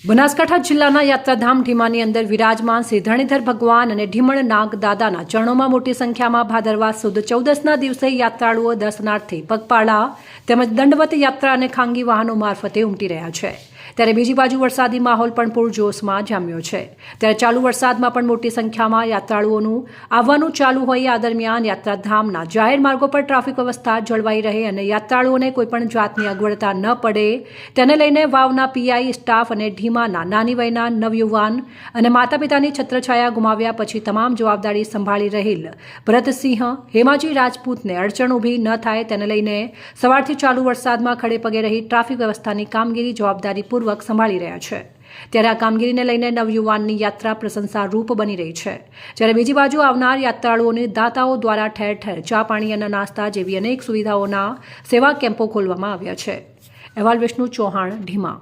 બનાસકાંઠા જિલ્લાના યાત્રાધામ ઢીમાની અંદર વિરાજમાન શ્રી ધરણીધર ભગવાન અને ઢીમણ નાગ દાદાના ચરણોમાં મોટી સંખ્યામાં ભાદરવા સુદ 14ના દિવસે યાત્રાળુઓ દર્શનાર્થે પગપાળા તેમજ દંડવત યાત્રા અને ખાનગી વાહનો મારફતે ઉમટી રહ્યા છે। ત્યારે બીજી બાજુ વરસાદી માહોલ પણ પૂરજોશમાં જામ્યો છે। ત્યારે ચાલુ વરસાદમાં પણ મોટી સંખ્યામાં યાત્રાળુઓનું આવવાનું ચાલુ હોય આ દરમિયાન યાત્રાધામના જાહેર માર્ગો પર ટ્રાફિક વ્યવસ્થા જળવાઈ રહે અને યાત્રાળુઓને કોઈપણ જાતની અગવડતા ન પડે તેને લઈને વાવના પીઆઈ સ્ટાફ અને ઢીમાના નાની વયના નવયુવાન અને માતા પિતાની છત્રછાયા ગુમાવ્યા પછી તમામ જવાબદારી સંભાળી રહેલ ભરતસિંહ હેમાજી રાજપૂતને અડચણ ઊભી ન થાય તેને લઈને સવારથી ચાલુ વરસાદમાં ખડે પગે રહી ટ્રાફિક વ્યવસ્થાની કામગીરી જવાબદારી સંભાળી રહ્યા છે। ત્યારે આ કામગીરીને લઈને નવયુવાનની યાત્રા પ્રશંસારૂપ બની રહી છે। જ્યારે બીજી બાજુ આવનાર યાત્રાળુઓને દાતાઓ દ્વારા ઠેર ઠેર ચા પાણી અને નાસ્તા જેવી અનેક સુવિધાઓના સેવા કેમ્પો ખોલવામાં આવ્યા છે। અહેવાલ વિષ્ણુ ચૌહાણ, ઢીમા।